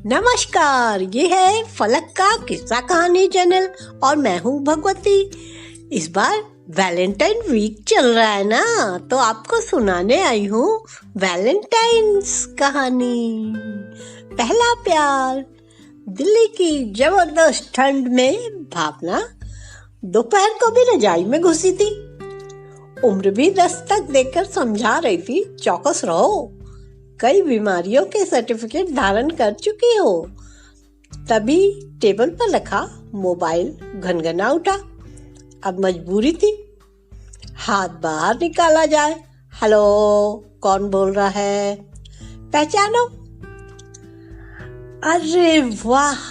नमस्कार, ये है फलक का किस्सा कहानी चैनल और मैं हूँ भगवती। इस बार वैलेंटाइन वीक चल रहा है ना, तो आपको सुनाने आई हूँ वैलेंटाइन्स कहानी। पहला प्यार। दिल्ली की जबरदस्त ठंड में भावना दोपहर को भी रजाई में घुसी थी। उम्र भी 10 तक देकर समझा रही थी, चौकस रहो, कई बीमारियों के सर्टिफिकेट धारण कर चुकी हो। तभी टेबल पर रखा मोबाइल घनघना उठा। अब मजबूरी थी, हाथ बाहर निकाला जाए। हेलो, कौन बोल रहा है? पहचानो? अरे वाह,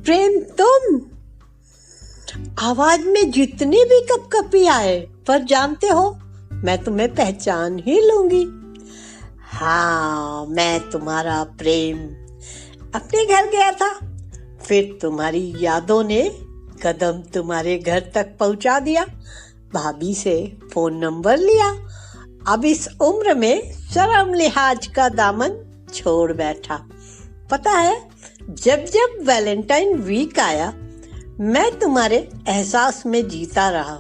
प्रेम तुम? आवाज में जितनी भी कपकपी आए, पर जानते हो मैं तुम्हें पहचान ही लूंगी। हाँ, मैं तुम्हारा प्रेम। अपने घर गया था, फिर तुम्हारी यादों ने कदम तुम्हारे घर तक पहुंचा दिया। भाभी से फोन नंबर लिया। अब इस उम्र में शर्म लिहाज का दामन छोड़ बैठा। पता है, जब जब वैलेंटाइन वीक आया, मैं तुम्हारे एहसास में जीता रहा।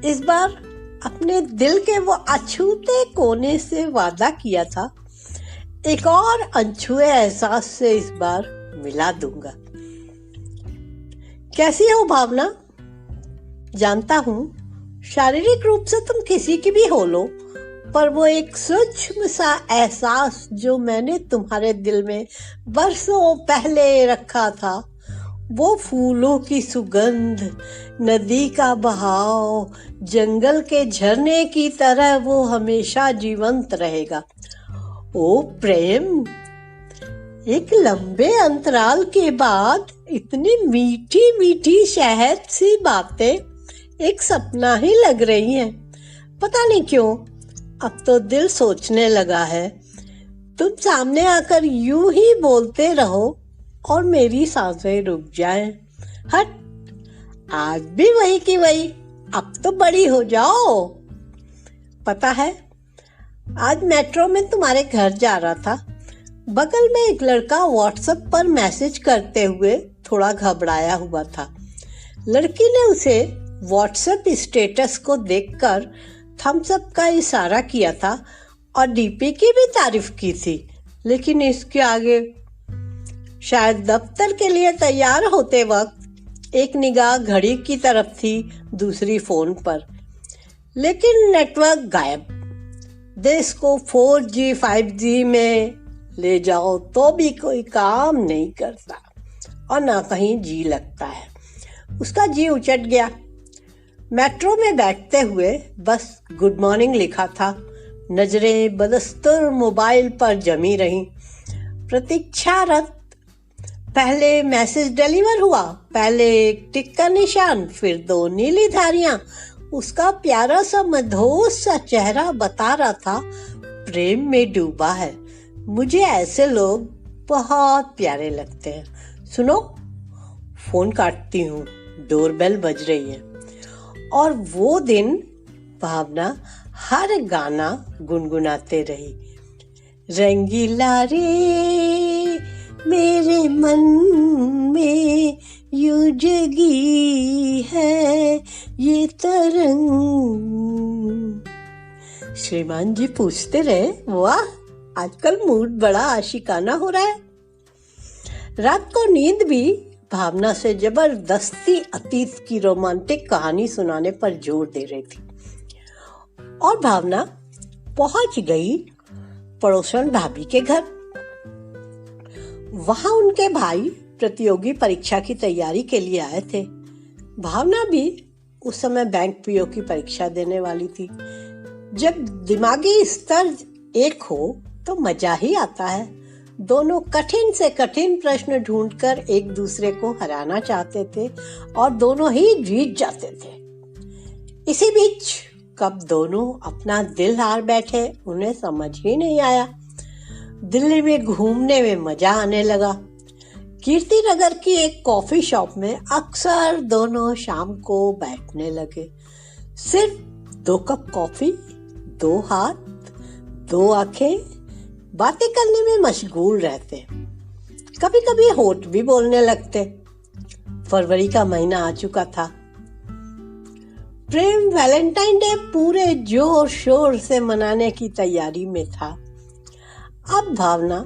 इस बार अपने दिल के वो अछूते कोने से वादा किया था, एक और अनछुए एहसास से इस बार मिला दूंगा। कैसी हो भावना? जानता हूँ शारीरिक रूप से तुम किसी की भी हो लो, पर वो एक सूक्ष्म सा एहसास जो मैंने तुम्हारे दिल में बरसों पहले रखा था, वो फूलों की सुगंध, नदी का बहाव, जंगल के झरने की तरह वो हमेशा जीवंत रहेगा। ओ प्रेम, एक लंबे अंतराल के बाद इतनी मीठी मीठी शहद सी बातें एक सपना ही लग रही हैं। पता नहीं क्यों, अब तो दिल सोचने लगा है, तुम सामने आकर यूं ही बोलते रहो और मेरी सांसें रुक जाएं। हट, आज भी वही की वही, अब तो बड़ी हो जाओ। पता है, आज मेट्रो में तुम्हारे घर जा रहा था, बगल में एक लड़का व्हाट्सएप पर मैसेज करते हुए थोड़ा घबराया हुआ था। लड़की ने उसे व्हाट्सएप स्टेटस को देखकर थम्स अप का इशारा किया था और डीपी की भी तारीफ की थी, लेकिन इसके आगे शायद दफ्तर के लिए तैयार होते वक्त एक निगाह घड़ी की तरफ थी, दूसरी फोन पर, लेकिन नेटवर्क गायब। देश को 4G 5G में ले जाओ तो भी कोई काम नहीं करता और ना कहीं जी लगता है। उसका जी उचट गया। मेट्रो में बैठते हुए बस गुड मॉर्निंग लिखा था। नजरें बदस्तूर मोबाइल पर जमी रहीं, प्रतीक्षारत। पहले मैसेज डिलीवर हुआ, पहले एक टिक का निशान, फिर 2 नीली धारियां। उसका प्यारा सा मधोस सा चेहरा बता रहा था, प्रेम में डूबा है। मुझे ऐसे लोग बहुत प्यारे लगते हैं। सुनो, फोन काटती हूँ, डोरबेल बज रही है। और वो दिन भावना हर गाना गुनगुनाते रही। रंगीला रे मेरे मन में यूं जगी है ये तरंग। श्रीमान जी पूछते रहे, वाह, आजकल मूड बड़ा आशिकाना हो रहा है। रात को नींद भी भावना से जबरदस्ती अतीत की रोमांटिक कहानी सुनाने पर जोर दे रही थी। और भावना पहुंच गई पड़ोसन भाभी के घर। वहां उनके भाई प्रतियोगी परीक्षा की तैयारी के लिए आए थे। भावना भी उस समय बैंक पीओ की परीक्षा देने वाली थी। जब दिमागी स्तर एक हो तो मजा ही आता है। दोनों कठिन से कठिन प्रश्न ढूंढकर एक दूसरे को हराना चाहते थे और दोनों ही जीत जाते थे। इसी बीच कब दोनों अपना दिल हार बैठे, उन्हें समझ ही नहीं आया। दिल्ली में घूमने में मजा आने लगा। कीर्ति नगर की एक कॉफी शॉप में अक्सर दोनों शाम को बैठने लगे। सिर्फ 2 कप कॉफी, 2 हाथ, 2 आंखें, बातें करने में मशगूल रहते। कभी कभी होठ भी बोलने लगते। फरवरी का महीना आ चुका था। प्रेम वैलेंटाइन डे पूरे जोर शोर से मनाने की तैयारी में था। अब भावना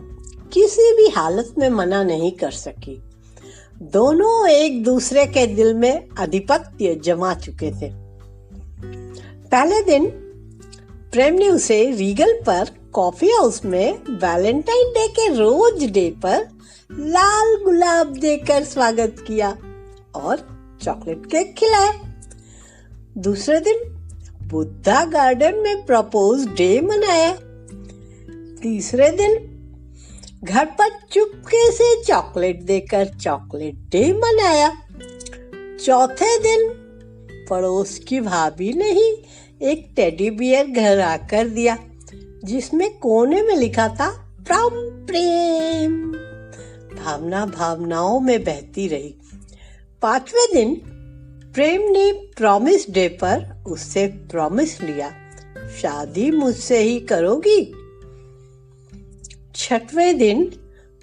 किसी भी हालत में मना नहीं कर सकी। दोनों एक दूसरे के दिल में आधिपत्य जमा चुके थे। पहले दिन प्रेम ने उसे रीगल पर कॉफी हाउस में वैलेंटाइन डे के रोज डे पर लाल गुलाब देकर स्वागत किया और चॉकलेट केक खिलाया। दूसरे दिन बुद्धा गार्डन में प्रपोज डे मनाया। तीसरे दिन घर पर चुपके से चॉकलेट देकर चॉकलेट डे मनाया। चौथे दिन पड़ोस की भाभी ने ही एक टेडी बियर घर आकर दिया, जिसमें कोने में लिखा था फ्रॉम प्रेम। भावना भावनाओं में बहती रही। पांचवें दिन प्रेम ने प्रॉमिस डे पर उससे प्रॉमिस लिया, शादी मुझसे ही करोगी। छठवें दिन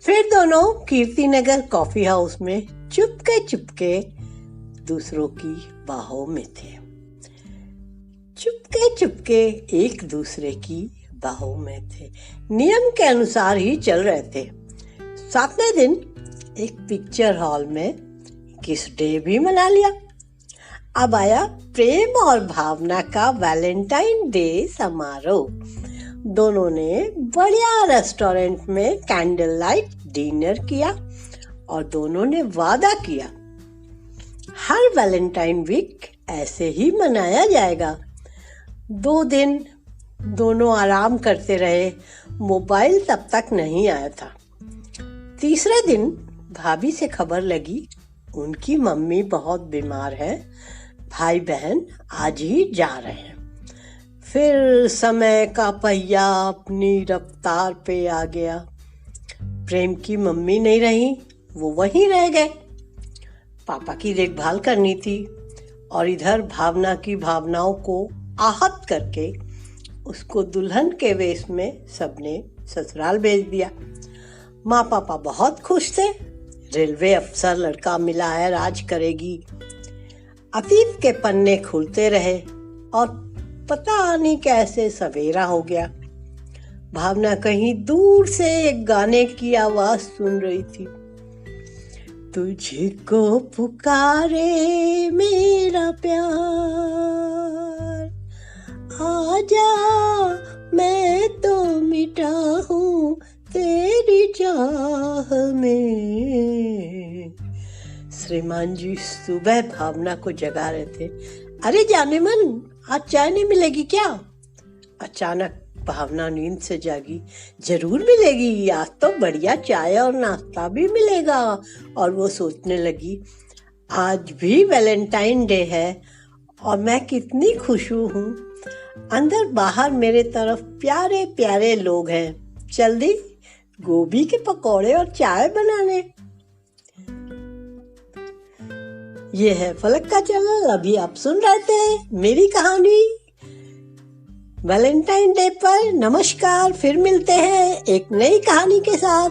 फिर दोनों कीर्तिनगर कॉफी हाउस में चुपके चुपके दूसरों की बाहों में थे। चुपके चुपके एक दूसरे की बाहों में थे। नियम के अनुसार ही चल रहे थे। सातवें दिन एक पिक्चर हॉल में किस डे भी मना लिया। अब आया प्रेम और भावना का वैलेंटाइन डे समारोह। दोनों ने बढ़िया रेस्टोरेंट में कैंडल लाइट डिनर किया और दोनों ने वादा किया हर वैलेंटाइन वीक ऐसे ही मनाया जाएगा। 2 दिन दोनों आराम करते रहे। मोबाइल तब तक नहीं आया था। तीसरे दिन भाभी से खबर लगी उनकी मम्मी बहुत बीमार है, भाई बहन आज ही जा रहे हैं। फिर समय का पहिया अपनी रफ्तार पे आ गया। प्रेम की मम्मी नहीं रही, वो वहीं रह गए। पापा की देखभाल करनी थी और इधर भावना की भावनाओं को आहत करके उसको दुल्हन के वेश में सबने ससुराल भेज दिया। माँ पापा बहुत खुश थे। रेलवे अफसर लड़का मिला है, राज करेगी। अतीत के पन्ने खुलते रहे और पता नहीं कैसे सवेरा हो गया। भावना कहीं दूर से एक गाने की आवाज सुन रही थी। तुझको पुकारे मेरा प्यार, आजा मैं तो मिटा हूँ तेरी चाह में। श्रीमान जी सुबह भावना को जगा रहे थे। अरे जाने मन, आज चाय नहीं मिलेगी क्या? अचानक भावना नींद से जागी। जरूर मिलेगी, आज तो बढ़िया चाय और नाश्ता भी मिलेगा। और वो सोचने लगी आज भी वैलेंटाइन डे है और मैं कितनी खुश हूँ। अंदर बाहर मेरे तरफ प्यारे प्यारे लोग हैं। चल दी गोभी के पकौड़े और चाय बनाने। ये है फलक का चैनल। अभी आप सुन रहे थे मेरी कहानी वैलेंटाइन डे पर। नमस्कार, फिर मिलते हैं एक नई कहानी के साथ।